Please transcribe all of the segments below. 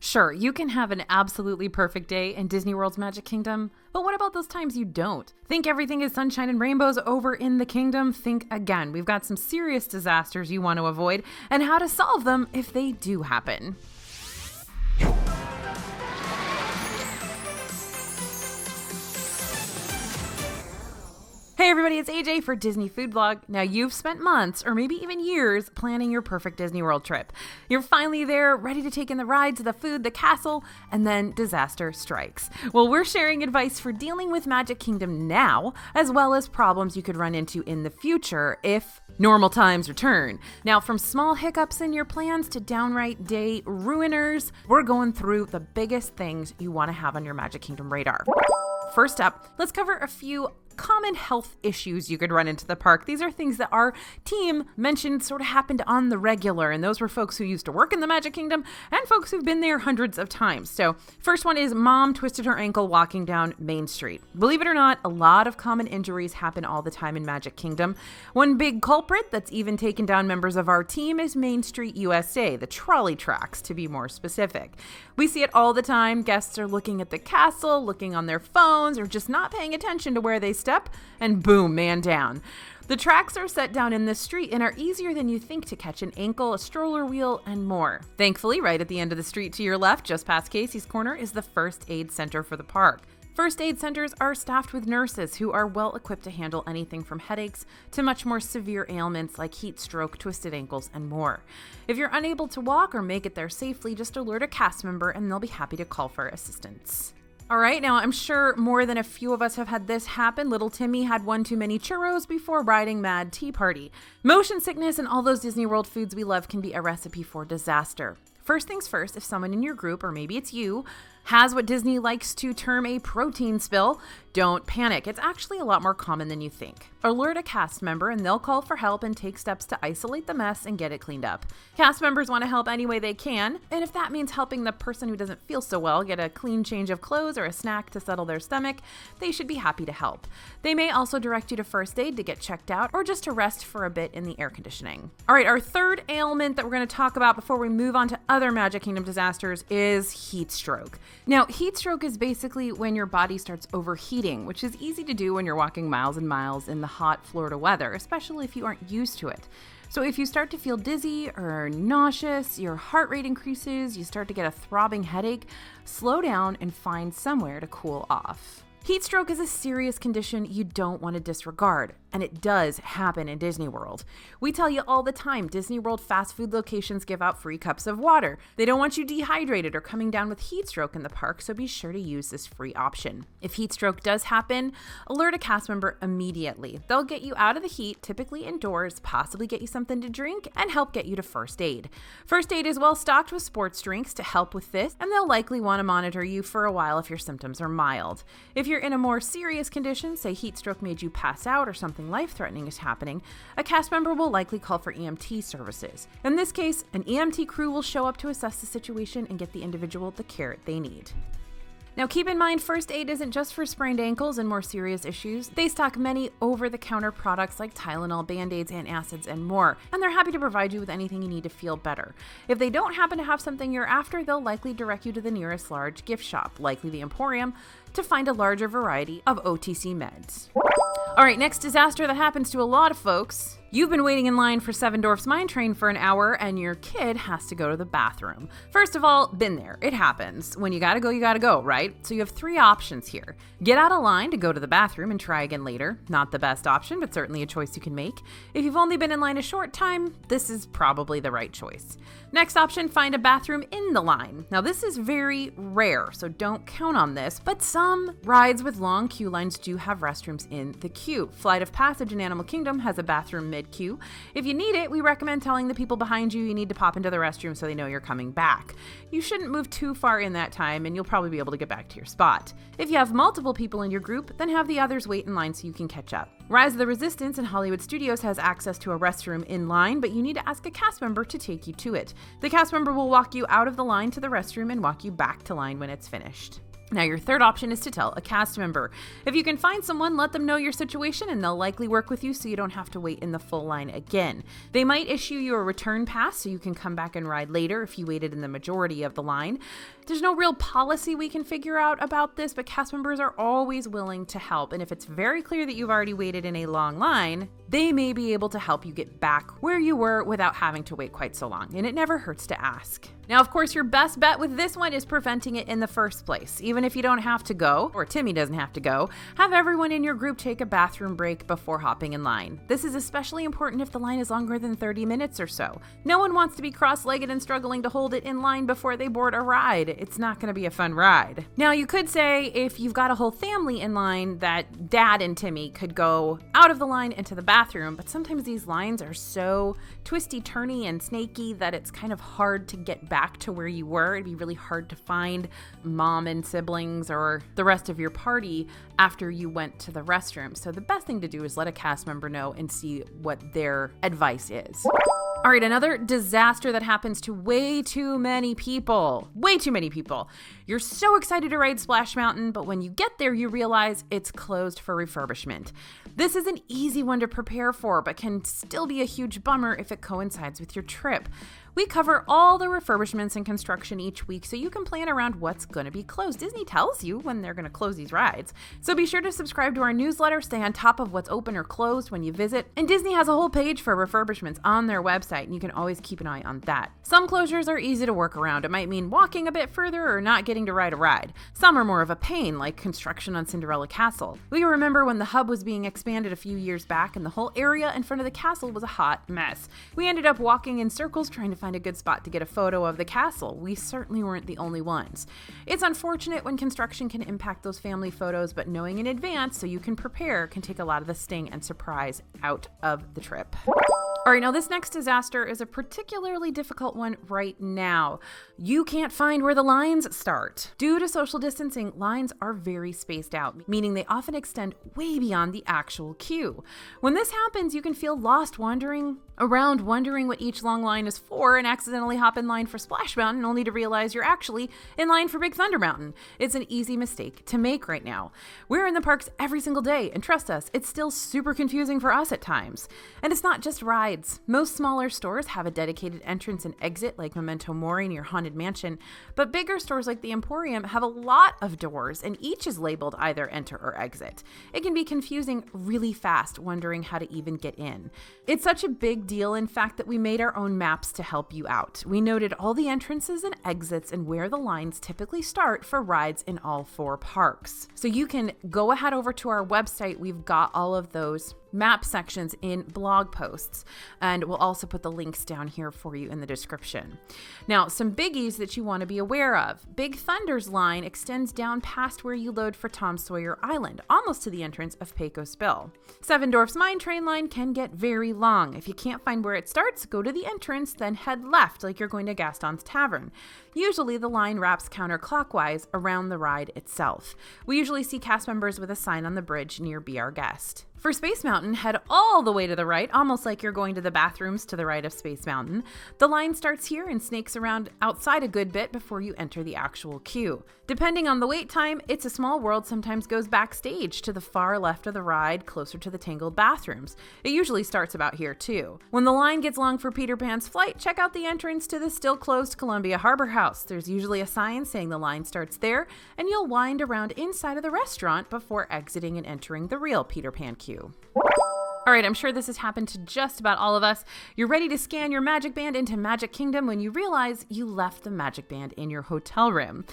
Sure, you can have an absolutely perfect day in Disney World's Magic Kingdom, but what about those times you don't? Think everything is sunshine and rainbows over in the kingdom? Think again. We've got some serious disasters you want to avoid and how to solve them if they do happen. Hey everybody, it's AJ for Disney Food Vlog. Now you've spent months or maybe even years planning your perfect Disney World trip. You're finally there, ready to take in the rides, the food, the castle, and then disaster strikes. Well, we're sharing advice for dealing with Magic Kingdom now, as well as problems you could run into in the future if normal times return. Now, from small hiccups in your plans to downright day ruiners, we're going through the biggest things you want to have on your Magic Kingdom radar. First up, let's cover a few common health issues you could run into the park. These are things that our team mentioned sort of happened on the regular, and those were folks who used to work in the Magic Kingdom and folks who've been there hundreds of times. So first one is mom twisted her ankle walking down Main Street. Believe it or not, a lot of common injuries happen all the time in Magic Kingdom. One big culprit that's even taken down members of our team is Main Street USA, the trolley tracks to be more specific. We see it all the time. Guests are looking at the castle, looking on their phones, or just not paying attention to where they step, and boom, man down. The tracks are set down in the street and are easier than you think to catch an ankle, a stroller wheel, and more. Thankfully, right at the end of the street to your left, just past Casey's Corner, is the First Aid Center for the park. First aid centers are staffed with nurses who are well equipped to handle anything from headaches to much more severe ailments like heat stroke, twisted ankles, and more. If you're unable to walk or make it there safely, just alert a cast member and they'll be happy to call for assistance. All right, now I'm sure more than a few of us have had this happen. Little Timmy had one too many churros before riding Mad Tea Party. Motion sickness and all those Disney World foods we love can be a recipe for disaster. First things first, if someone in your group, or maybe it's you, has what Disney likes to term a protein spill, don't panic. It's actually a lot more common than you think. Alert a cast member and they'll call for help and take steps to isolate the mess and get it cleaned up. Cast members want to help any way they can, and if that means helping the person who doesn't feel so well get a clean change of clothes or a snack to settle their stomach, they should be happy to help. They may also direct you to first aid to get checked out or just to rest for a bit in the air conditioning. All right, our third ailment that we're going to talk about before we move on to other Magic Kingdom disasters is heat stroke. Now, heat stroke is basically when your body starts overheating, which is easy to do when you're walking miles and miles in the hot Florida weather, especially if you aren't used to it. So if you start to feel dizzy or nauseous, your heart rate increases, you start to get a throbbing headache, slow down and find somewhere to cool off. Heat stroke is a serious condition you don't want to disregard, and it does happen in Disney World. We tell you all the time, Disney World fast food locations give out free cups of water. They don't want you dehydrated or coming down with heat stroke in the park, so be sure to use this free option. If heat stroke does happen, alert a cast member immediately. They'll get you out of the heat, typically indoors, possibly get you something to drink, and help get you to first aid. First aid is well stocked with sports drinks to help with this, and they'll likely want to monitor you for a while if your symptoms are mild. If you're in a more serious condition, say heat stroke made you pass out or something life-threatening is happening, a cast member will likely call for EMT services. In this case, an EMT crew will show up to assess the situation and get the individual the care they need. Now keep in mind, first aid isn't just for sprained ankles and more serious issues. They stock many over-the-counter products like Tylenol, Band-Aids, antacids, and more, and they're happy to provide you with anything you need to feel better. If they don't happen to have something you're after, they'll likely direct you to the nearest large gift shop, likely the Emporium, to find a larger variety of OTC meds. All right, next disaster that happens to a lot of folks. You've been waiting in line for Seven Dwarfs Mine Train for an hour and your kid has to go to the bathroom. First of all, been there. It happens. When you gotta go, right? So you have three options here. Get out of line to go to the bathroom and try again later. Not the best option, but certainly a choice you can make. If you've only been in line a short time, this is probably the right choice. Next option, find a bathroom in the line. Now this is very rare, so don't count on this, but some rides with long queue lines do have restrooms in the queue. Flight of Passage in Animal Kingdom has a bathroom mid-queue. If you need it, we recommend telling the people behind you need to pop into the restroom so they know you're coming back. You shouldn't move too far in that time and you'll probably be able to get back to your spot. If you have multiple people in your group, then have the others wait in line so you can catch up. Rise of the Resistance in Hollywood Studios has access to a restroom in line, but you need to ask a cast member to take you to it. The cast member will walk you out of the line to the restroom and walk you back to line when it's finished. Now, your third option is to tell a cast member. If you can find someone, let them know your situation and they'll likely work with you so you don't have to wait in the full line again. They might issue you a return pass so you can come back and ride later if you waited in the majority of the line. There's no real policy we can figure out about this, but cast members are always willing to help. And if it's very clear that you've already waited in a long line, they may be able to help you get back where you were without having to wait quite so long. And it never hurts to ask. Now, of course, your best bet with this one is preventing it in the first place. Even if you don't have to go, or Timmy doesn't have to go, have everyone in your group take a bathroom break before hopping in line. This is especially important if the line is longer than 30 minutes or so. No one wants to be cross-legged and struggling to hold it in line before they board a ride. It's not going to be a fun ride. Now, you could say if you've got a whole family in line that Dad and Timmy could go out of the line into the bathroom, but sometimes these lines are so twisty-turny and snaky that it's kind of hard to get back to where you were. It'd be really hard to find mom and siblings or the rest of your party after you went to the restroom. So the best thing to do is let a cast member know and see what their advice is. All right, another disaster that happens to way too many people. Way too many people. You're so excited to ride Splash Mountain, but when you get there, you realize it's closed for refurbishment. This is an easy one to prepare for, but can still be a huge bummer if it coincides with your trip. We cover all the refurbishments and construction each week so you can plan around what's going to be closed. Disney tells you when they're going to close these rides. So be sure to subscribe to our newsletter, stay on top of what's open or closed when you visit. And Disney has a whole page for refurbishments on their website, and you can always keep an eye on that. Some closures are easy to work around. It might mean walking a bit further or not getting to ride a ride. Some are more of a pain, like construction on Cinderella Castle. We remember when the hub was being expanded a few years back and the whole area in front of the castle was a hot mess. We ended up walking in circles trying to find a good spot to get a photo of the castle. We certainly weren't the only ones. It's unfortunate when construction can impact those family photos, but knowing in advance so you can prepare can take a lot of the sting and surprise out of the trip. All right, now this next disaster is a particularly difficult one right now. You can't find where the lines start. Due to social distancing, lines are very spaced out, meaning they often extend way beyond the actual queue. When this happens, you can feel lost wandering around wondering what each long line is for and accidentally hop in line for Splash Mountain only to realize you're actually in line for Big Thunder Mountain. It's an easy mistake to make right now. We're in the parks every single day, and trust us, it's still super confusing for us at times. And it's not just rides. Most smaller stores have a dedicated entrance and exit like Memento Mori near Haunted Mansion, but bigger stores like the Emporium have a lot of doors and each is labeled either enter or exit. It can be confusing really fast wondering how to even get in. It's such a big deal, in fact, that we made our own maps to help you out. We noted all the entrances and exits and where the lines typically start for rides in all 4 parks. So you can go ahead over to our website. We've got all of those map sections in blog posts, and we'll also put the links down here for you in the description. Now, some biggies that you want to be aware of. Big Thunder's line extends down past where you load for Tom Sawyer Island, almost to the entrance of Pecos Bill. Seven Dwarfs Mine Train line can get very long. If you can't find where it starts, go to the entrance, then head left like you're going to Gaston's Tavern. Usually the line wraps counterclockwise around the ride itself. We usually see cast members with a sign on the bridge near Be Our Guest. For Space Mountain, head all the way to the right, almost like you're going to the bathrooms to the right of Space Mountain. The line starts here and snakes around outside a good bit before you enter the actual queue. Depending on the wait time, It's a Small World sometimes goes backstage to the far left of the ride, closer to the tangled bathrooms. It usually starts about here too. When the line gets long for Peter Pan's flight, check out the entrance to the still closed Columbia Harbor House. There's usually a sign saying the line starts there, and you'll wind around inside of the restaurant before exiting and entering the real Peter Pan queue. All right, I'm sure this has happened to just about all of us. You're ready to scan your Magic Band into Magic Kingdom when you realize you left the Magic Band in your hotel room.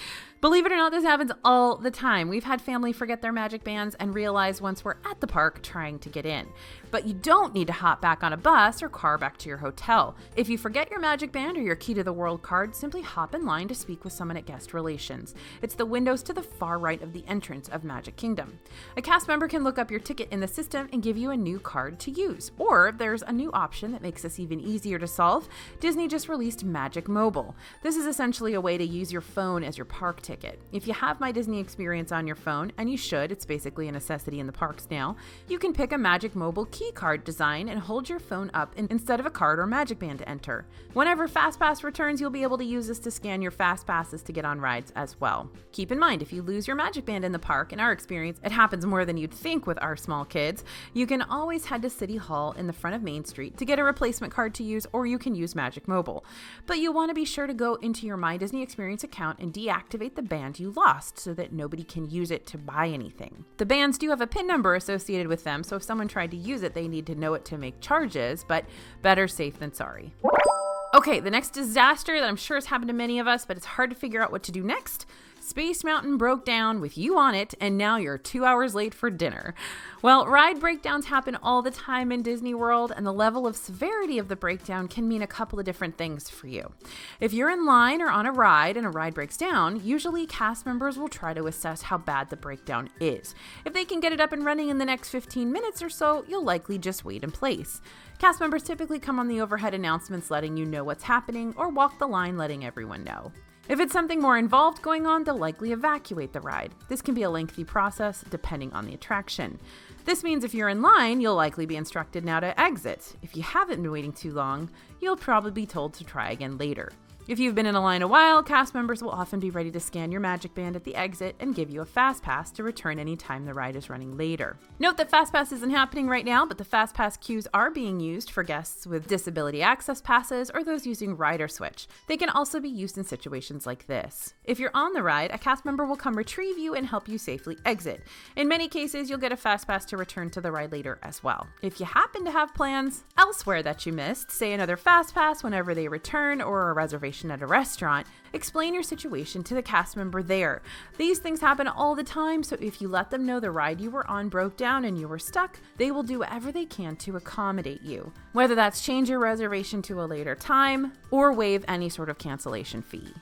Believe it or not, this happens all the time. We've had family forget their Magic Bands and realize once we're at the park trying to get in. But you don't need to hop back on a bus or car back to your hotel. If you forget your Magic Band or your Key to the World card, simply hop in line to speak with someone at Guest Relations. It's the windows to the far right of the entrance of Magic Kingdom. A cast member can look up your ticket in the system and give you a new card hard to use. Or there's a new option that makes this even easier to solve. Disney just released Magic Mobile. This is essentially a way to use your phone as your park ticket. If you have My Disney Experience on your phone, and you should, it's basically a necessity in the parks now, you can pick a Magic Mobile key card design and hold your phone up instead of a card or Magic Band to enter. Whenever FastPass returns, you'll be able to use this to scan your FastPasses to get on rides as well. Keep in mind, if you lose your Magic Band in the park, in our experience, it happens more than you'd think with our small kids, you can always head to City Hall in the front of Main Street to get a replacement card to use, or you can use Magic Mobile. But you'll want to be sure to go into your My Disney Experience account and deactivate the band you lost so that nobody can use it to buy anything. The bands do have a PIN number associated with them, so if someone tried to use it, they need to know it to make charges, but better safe than sorry. Okay, the next disaster that I'm sure has happened to many of us, but it's hard to figure out what to do next. Space Mountain broke down with you on it, and now you're 2 hours late for dinner. Well, ride breakdowns happen all the time in Disney World, and the level of severity of the breakdown can mean a couple of different things for you. If you're in line or on a ride and a ride breaks down, usually cast members will try to assess how bad the breakdown is. If they can get it up and running in the next 15 minutes or so, you'll likely just wait in place. Cast members typically come on the overhead announcements letting you know what's happening, or walk the line letting everyone know. If it's something more involved going on, they'll likely evacuate the ride. This can be a lengthy process depending on the attraction. This means if you're in line, you'll likely be instructed now to exit. If you haven't been waiting too long, you'll probably be told to try again later. If you've been in a line a while, cast members will often be ready to scan your Magic Band at the exit and give you a Fast Pass to return anytime the ride is running later. Note that Fast Pass isn't happening right now, but the Fast Pass queues are being used for guests with disability access passes or those using Rider Switch. They can also be used in situations like this. If you're on the ride, a cast member will come retrieve you and help you safely exit. In many cases, you'll get a Fast Pass to return to the ride later as well. If you happen to have plans elsewhere that you missed, say another Fast Pass whenever they return or a reservation at a restaurant, explain your situation to the cast member there. These things happen all the time, so if you let them know the ride you were on broke down and you were stuck, they will do whatever they can to accommodate you. Whether that's change your reservation to a later time or waive any sort of cancellation fee.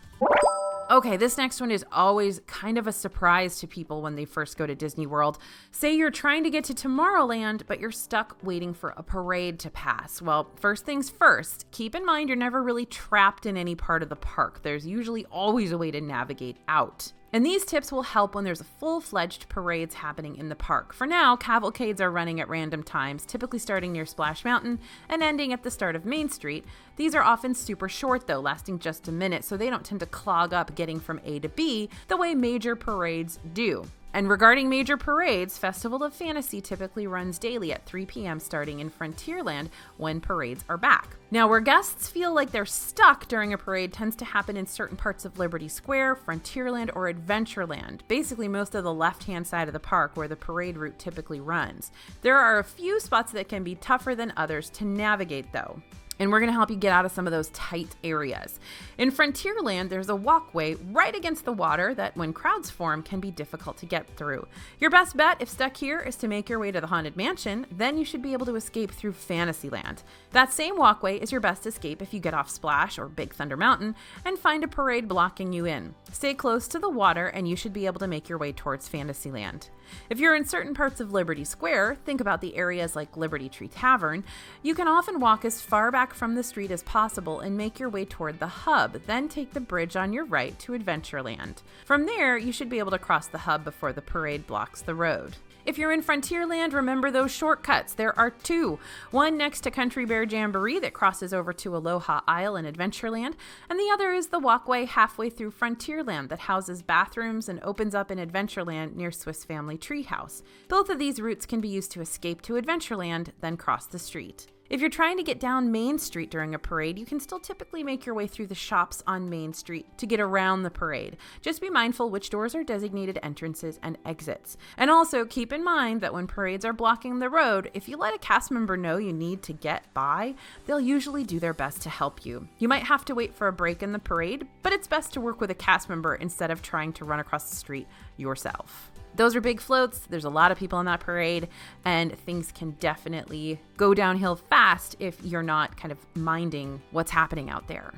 Okay, this next one is always kind of a surprise to people when they first go to Disney World. Say you're trying to get to Tomorrowland, but you're stuck waiting for a parade to pass. Well, first things first, keep in mind you're never really trapped in any part of the park. There's usually always a way to navigate out. And these tips will help when there's full-fledged parades happening in the park. For now, cavalcades are running at random times, typically starting near Splash Mountain and ending at the start of Main Street. These are often super short though, lasting just a minute, so they don't tend to clog up getting from A to B the way major parades do. And regarding major parades, Festival of Fantasy typically runs daily at 3 p.m. starting in Frontierland when parades are back. Now, where guests feel like they're stuck during a parade tends to happen in certain parts of Liberty Square, Frontierland, or Adventureland, basically most of the left-hand side of the park where the parade route typically runs. There are a few spots that can be tougher than others to navigate though. And we're going to help you get out of some of those tight areas. In Frontierland, there's a walkway right against the water that, when crowds form, can be difficult to get through. Your best bet, if stuck here, is to make your way to the Haunted Mansion. Then you should be able to escape through Fantasyland. That same walkway is your best escape if you get off Splash or Big Thunder Mountain and find a parade blocking you in. Stay close to the water and you should be able to make your way towards Fantasyland. If you're in certain parts of Liberty Square, think about the areas like Liberty Tree Tavern, you can often walk as far back from the street as possible and make your way toward the hub, then take the bridge on your right to Adventureland. From there, you should be able to cross the hub before the parade blocks the road. If you're in Frontierland, remember those shortcuts. There are two. One next to Country Bear Jamboree that crosses over to Aloha Isle in Adventureland, and the other is the walkway halfway through Frontierland that houses bathrooms and opens up in Adventureland near Swiss Family Treehouse. Both of these routes can be used to escape to Adventureland, then cross the street. If you're trying to get down Main Street during a parade, you can still typically make your way through the shops on Main Street to get around the parade. Just be mindful which doors are designated entrances and exits. And also keep in mind that when parades are blocking the road, if you let a cast member know you need to get by, they'll usually do their best to help you. You might have to wait for a break in the parade, but it's best to work with a cast member instead of trying to run across the street yourself. Those are big floats. There's a lot of people in that parade, and things can definitely go downhill fast if you're not kind of minding what's happening out there.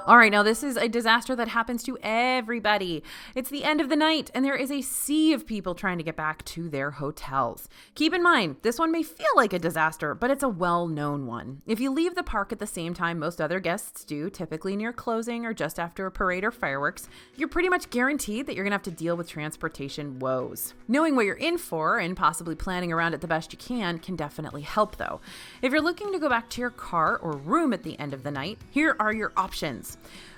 All right, now this is a disaster that happens to everybody. It's the end of the night, and there is a sea of people trying to get back to their hotels. Keep in mind, this one may feel like a disaster, but it's a well-known one. If you leave the park at the same time most other guests do, typically near closing or just after a parade or fireworks, you're pretty much guaranteed that you're going to have to deal with transportation woes. Knowing what you're in for and possibly planning around it the best you can definitely help, though. If you're looking to go back to your car or room at the end of the night, here are your options.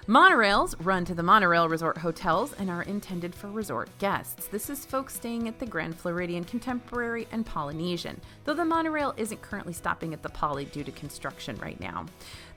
Monorails run to the monorail resort hotels and are intended for resort guests. This is folks staying at the Grand Floridian, Contemporary, and Polynesian, though the monorail isn't currently stopping at the Poly due to construction right now.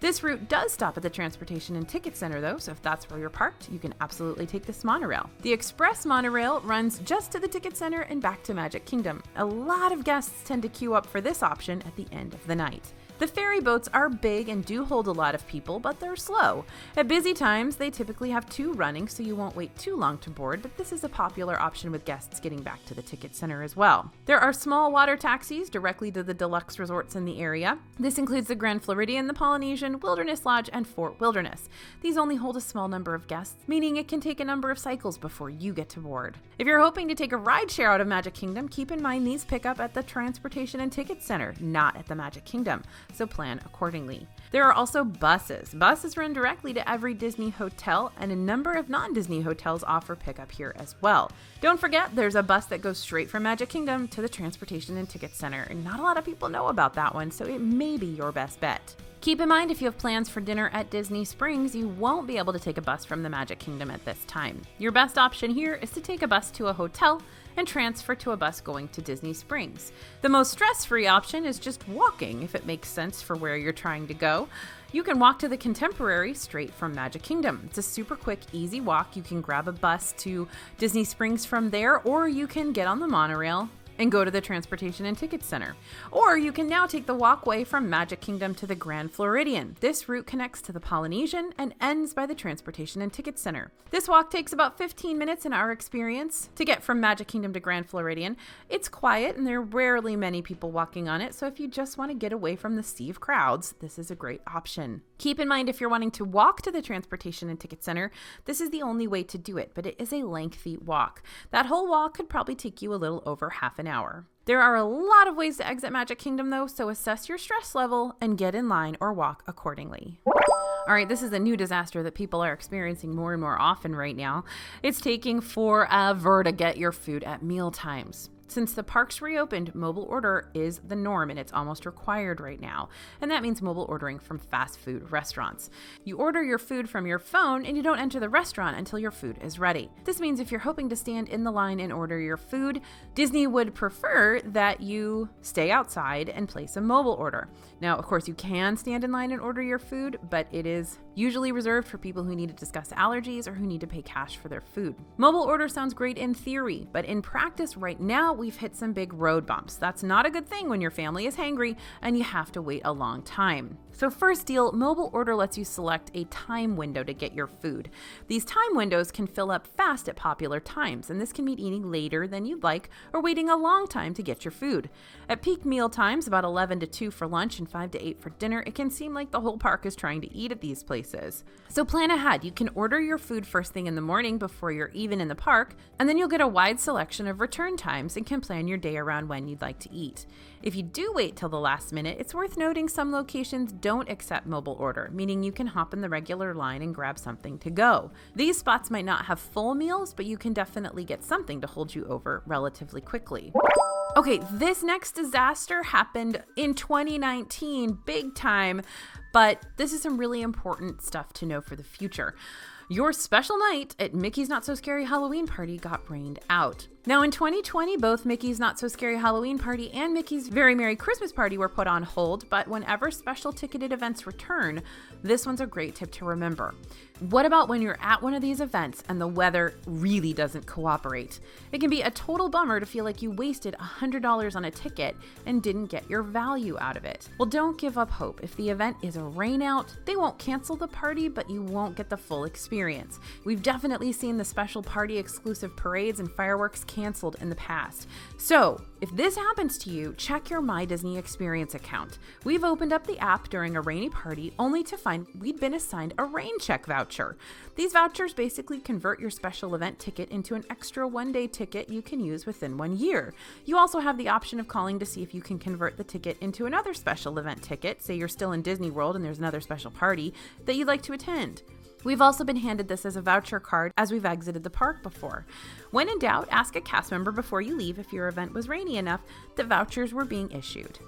This route does stop at the Transportation and Ticket Center, though, so if that's where you're parked, you can absolutely take this monorail. The Express monorail runs just to the Ticket Center and back to Magic Kingdom. A lot of guests tend to queue up for this option at the end of the night. The ferry boats are big and do hold a lot of people, but they're slow. At busy times, they typically have 2 running, so you won't wait too long to board, but this is a popular option with guests getting back to the ticket center as well. There are small water taxis directly to the deluxe resorts in the area. This includes the Grand Floridian, the Polynesian, Wilderness Lodge, and Fort Wilderness. These only hold a small number of guests, meaning it can take a number of cycles before you get to board. If you're hoping to take a ride share out of Magic Kingdom, keep in mind these pick up at the Transportation and Ticket Center, not at the Magic Kingdom, so plan accordingly. There are also buses. Buses run directly to every Disney hotel, and a number of non-Disney hotels offer pickup here as well. Don't forget, there's a bus that goes straight from Magic Kingdom to the Transportation and Ticket Center, and not a lot of people know about that one, so it may be your best bet. Keep in mind, if you have plans for dinner at Disney Springs, you won't be able to take a bus from the Magic Kingdom at this time. Your best option here is to take a bus to a hotel and transfer to a bus going to Disney Springs. The most stress-free option is just walking, if it makes sense for where you're trying to go. You can walk to the Contemporary straight from Magic Kingdom. It's a super quick, easy walk. You can grab a bus to Disney Springs from there, or you can get on the monorail and go to the Transportation and Ticket Center. Or you can now take the walkway from Magic Kingdom to the Grand Floridian. This route connects to the Polynesian and ends by the Transportation and Ticket Center. This walk takes about 15 minutes in our experience to get from Magic Kingdom to Grand Floridian. It's quiet and there are rarely many people walking on it, so if you just want to get away from the sea of crowds, this is a great option. Keep in mind, if you're wanting to walk to the Transportation and Ticket Center, this is the only way to do it, but it is a lengthy walk. That whole walk could probably take you a little over half an hour. There are a lot of ways to exit Magic Kingdom though, so assess your stress level and get in line or walk accordingly. All right, this is a new disaster that people are experiencing more and more often right now. It's taking forever to get your food at meal times. Since the parks reopened, mobile order is the norm and it's almost required right now. And that means mobile ordering from fast food restaurants. You order your food from your phone and you don't enter the restaurant until your food is ready. This means if you're hoping to stand in the line and order your food, Disney would prefer that you stay outside and place a mobile order. Now, of course, you can stand in line and order your food, but it is usually reserved for people who need to discuss allergies or who need to pay cash for their food. Mobile order sounds great in theory, but in practice right now, we've hit some big road bumps. That's not a good thing when your family is hangry and you have to wait a long time. So first deal, mobile order lets you select a time window to get your food. These time windows can fill up fast at popular times, and this can mean eating later than you'd like or waiting a long time to get your food. At peak meal times, about 11 to 2 for lunch and 5 to 8 for dinner, it can seem like the whole park is trying to eat at these places. So plan ahead. You can order your food first thing in the morning before you're even in the park, and then you'll get a wide selection of return times and can plan your day around when you'd like to eat. If you do wait till the last minute, it's worth noting some locations don't accept mobile order, meaning you can hop in the regular line and grab something to go. These spots might not have full meals, but you can definitely get something to hold you over relatively quickly. Okay, this next disaster happened in 2019, big time, but this is some really important stuff to know for the future. Your special night at Mickey's Not So Scary Halloween Party got rained out. Now in 2020, both Mickey's Not So Scary Halloween Party and Mickey's Very Merry Christmas Party were put on hold, but whenever special ticketed events return, this one's a great tip to remember. What about when you're at one of these events and the weather really doesn't cooperate? It can be a total bummer to feel like you wasted $100 on a ticket and didn't get your value out of it. Well, don't give up hope. If the event is a rain out, they won't cancel the party, but you won't get the full experience. We've definitely seen the special party exclusive parades and fireworks canceled in the past. So if this happens to you, check your My Disney Experience account. We've opened up the app during a rainy party only to find we'd been assigned a rain check voucher. These vouchers basically convert your special event ticket into an extra one-day ticket you can use within 1 year. You also have the option of calling to see if you can convert the ticket into another special event ticket. Say you're still in Disney World and there's another special party that you'd like to attend. We've also been handed this as a voucher card as we've exited the park before. When in doubt, ask a cast member before you leave if your event was rainy enough that vouchers were being issued.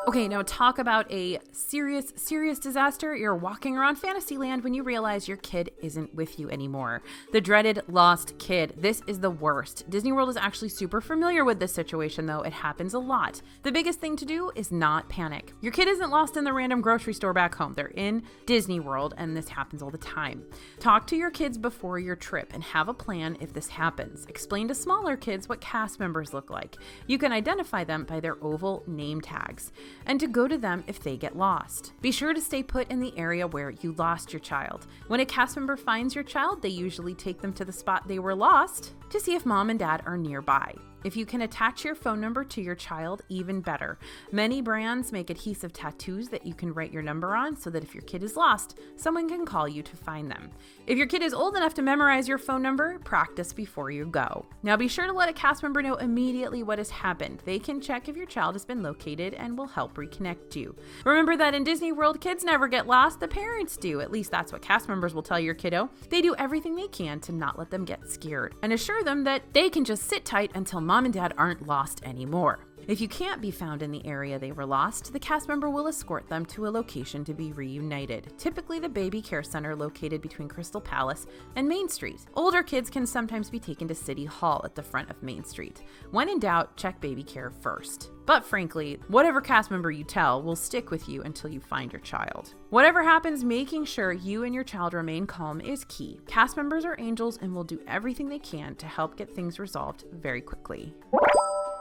Okay, now talk about a serious disaster. You're walking around Fantasyland when you realize your kid isn't with you anymore. The dreaded lost kid. This is the worst. Disney World is actually super familiar with this situation, though. It happens a lot. The biggest thing to do is not panic. Your kid isn't lost in the random grocery store back home. They're in Disney World, and this happens all the time. Talk to your kids before your trip and have a plan if this happens. Explain to smaller kids what cast members look like. You can identify them by their oval name tags, and to go to them if they get lost. Be sure to stay put in the area where you lost your child. When a cast member finds your child, they usually take them to the spot they were lost to see if mom and dad are nearby. If you can attach your phone number to your child, even better. Many brands make adhesive tattoos that you can write your number on so that if your kid is lost, someone can call you to find them. If your kid is old enough to memorize your phone number, practice before you go. Now be sure to let a cast member know immediately what has happened. They can check if your child has been located and will help reconnect you. Remember that in Disney World, kids never get lost, the parents do. At least that's what cast members will tell your kiddo. They do everything they can to not let them get scared and assure them that they can just sit tight until mom and dad aren't lost anymore. If you can't be found in the area they were lost, the cast member will escort them to a location to be reunited, typically the baby care center located between Crystal Palace and Main Street. Older kids can sometimes be taken to City Hall at the front of Main Street. When in doubt, check baby care first. But frankly, whatever cast member you tell will stick with you until you find your child. Whatever happens, making sure you and your child remain calm is key. Cast members are angels and will do everything they can to help get things resolved very quickly.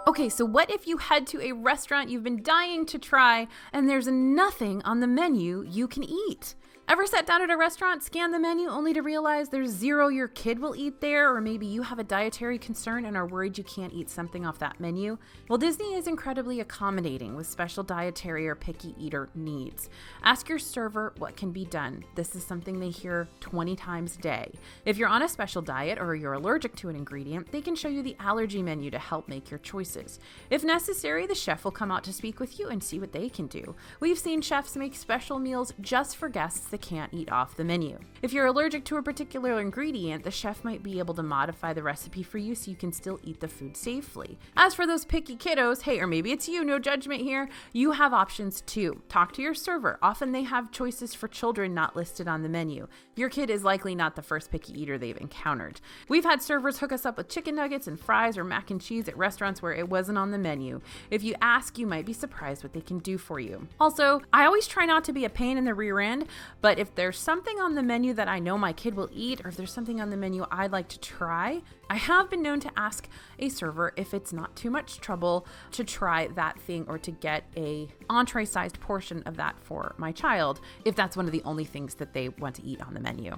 Okay, so what if you head to a restaurant you've been dying to try and there's nothing on the menu you can eat? Ever sat down at a restaurant, scan the menu only to realize there's zero your kid will eat there, or maybe you have a dietary concern and are worried you can't eat something off that menu? Well, Disney is incredibly accommodating with special dietary or picky eater needs. Ask your server what can be done. This is something they hear 20 times a day. If you're on a special diet or you're allergic to an ingredient, they can show you the allergy menu to help make your choices. If necessary, the chef will come out to speak with you and see what they can do. We've seen chefs make special meals just for guests that can't eat off the menu. If you're allergic to a particular ingredient, the chef might be able to modify the recipe for you so you can still eat the food safely. As for those picky kiddos, hey, or maybe it's you, no judgment here, you have options too. Talk to your server. Often they have choices for children not listed on the menu. Your kid is likely not the first picky eater they've encountered. We've had servers hook us up with chicken nuggets and fries or mac and cheese at restaurants where it wasn't on the menu. If you ask, you might be surprised what they can do for you. Also, I always try not to be a pain in the rear end, but if there's something on the menu that I know my kid will eat, or if there's something on the menu I'd like to try, I have been known to ask a server if it's not too much trouble to try that thing or to get a entree-sized portion of that for my child, if that's one of the only things that they want to eat on the menu.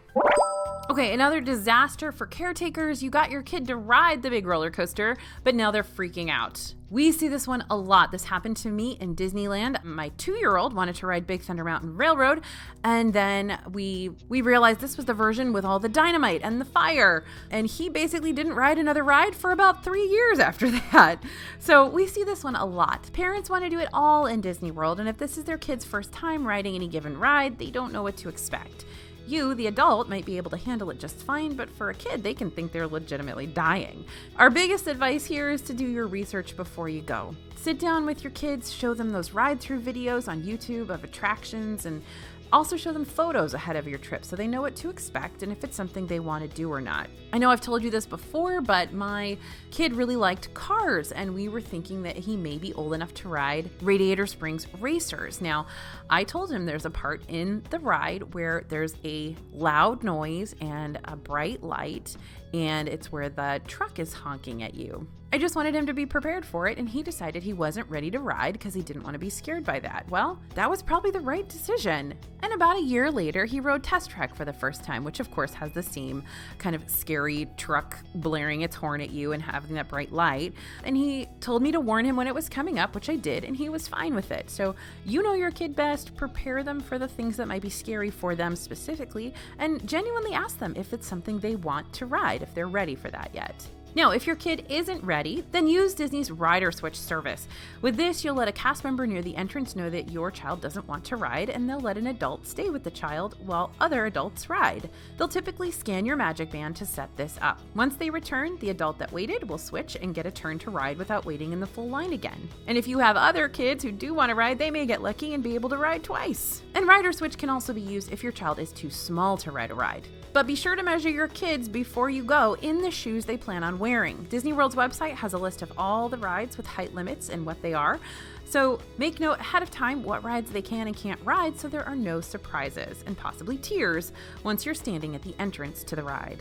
Okay, another disaster for caretakers. You got your kid to ride the big roller coaster, but now they're freaking out. We see this one a lot. This happened to me in Disneyland. My 2-year-old wanted to ride Big Thunder Mountain Railroad, and then we realized this was the version with all the dynamite and the fire, and he basically didn't ride another ride for about 3 years after that. So we see this one a lot. Parents want to do it all in Disney World, and if this is their kid's first time riding any given ride, they don't know what to expect. You, the adult, might be able to handle it just fine, but for a kid, they can think they're legitimately dying. Our biggest advice here is to do your research before you go. Sit down with your kids, show them those ride-through videos on YouTube of attractions, and also show them photos ahead of your trip so they know what to expect and if it's something they want to do or not. I know I've told you this before, but my kid really liked cars, and we were thinking that he may be old enough to ride Radiator Springs Racers. Now, I told him there's a part in the ride where there's a loud noise and a bright light, and it's where the truck is honking at you. I just wanted him to be prepared for it, and he decided he wasn't ready to ride because he didn't want to be scared by that. Well, that was probably the right decision. And about a year later, he rode Test Track for the first time, which of course has the same kind of scary truck blaring its horn at you and having that bright light. And he told me to warn him when it was coming up, which I did, and he was fine with it. So you know your kid best, prepare them for the things that might be scary for them specifically, and genuinely ask them if it's something they want to ride, if they're ready for that yet. Now, if your kid isn't ready, then use Disney's Rider Switch service. With this, you'll let a cast member near the entrance know that your child doesn't want to ride, and they'll let an adult stay with the child while other adults ride. They'll typically scan your magic band to set this up. Once they return, the adult that waited will switch and get a turn to ride without waiting in the full line again. And if you have other kids who do want to ride, they may get lucky and be able to ride twice. And Rider Switch can also be used if your child is too small to ride a ride. But be sure to measure your kids before you go in the shoes they plan on wearing. Disney World's website has a list of all the rides with height limits and what they are. So make note ahead of time what rides they can and can't ride so there are no surprises and possibly tears once you're standing at the entrance to the ride.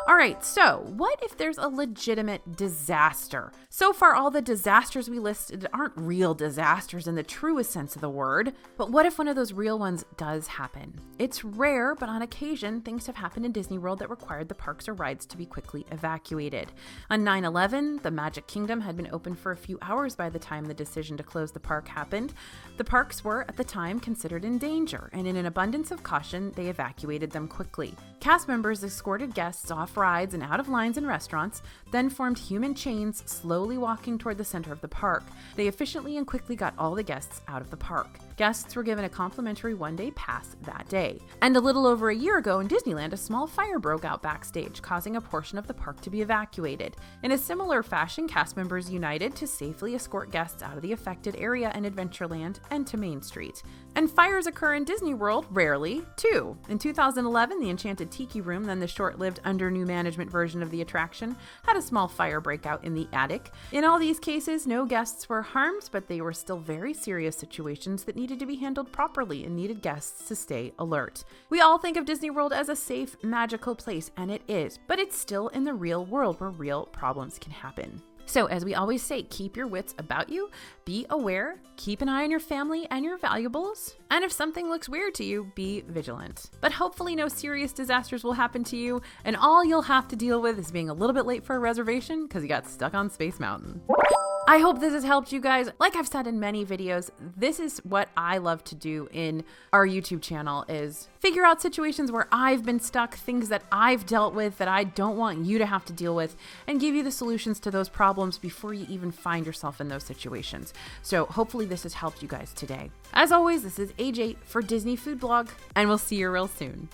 All right, so what if there's a legitimate disaster? So far, all the disasters we listed aren't real disasters in the truest sense of the word, but what if one of those real ones does happen? It's rare, but on occasion, things have happened in Disney World that required the parks or rides to be quickly evacuated. On 9/11, the Magic Kingdom had been open for a few hours by the time the decision to close the park happened. The parks were, at the time, considered in danger, and in an abundance of caution, they evacuated them quickly. Cast members escorted guests off rides and out of lines in restaurants, then formed human chains, slowly walking toward the center of the park. They efficiently and quickly got all the guests out of the park. Guests were given a complimentary one-day pass that day. And a little over a year ago in Disneyland, a small fire broke out backstage, causing a portion of the park to be evacuated. In a similar fashion, cast members united to safely escort guests out of the affected area in Adventureland and to Main Street. And fires occur in Disney World rarely, too. In 2011, the Enchanted Tiki Room, then the short-lived under new management version of the attraction, had a small fire breakout in the attic. In all these cases, no guests were harmed, but they were still very serious situations that needed to be handled properly and needed guests to stay alert. We all think of Disney World as a safe, magical place, and it is, but it's still in the real world where real problems can happen. So, as we always say, keep your wits about you, be aware, keep an eye on your family and your valuables, and if something looks weird to you, be vigilant. But hopefully no serious disasters will happen to you, and all you'll have to deal with is being a little bit late for a reservation because you got stuck on Space Mountain. I hope this has helped you guys. Like I've said in many videos, this is what I love to do in our YouTube channel is figure out situations where I've been stuck, things that I've dealt with that I don't want you to have to deal with, and give you the solutions to those problems before you even find yourself in those situations. So hopefully this has helped you guys today. As always, this is AJ for Disney Food Blog, and we'll see you real soon.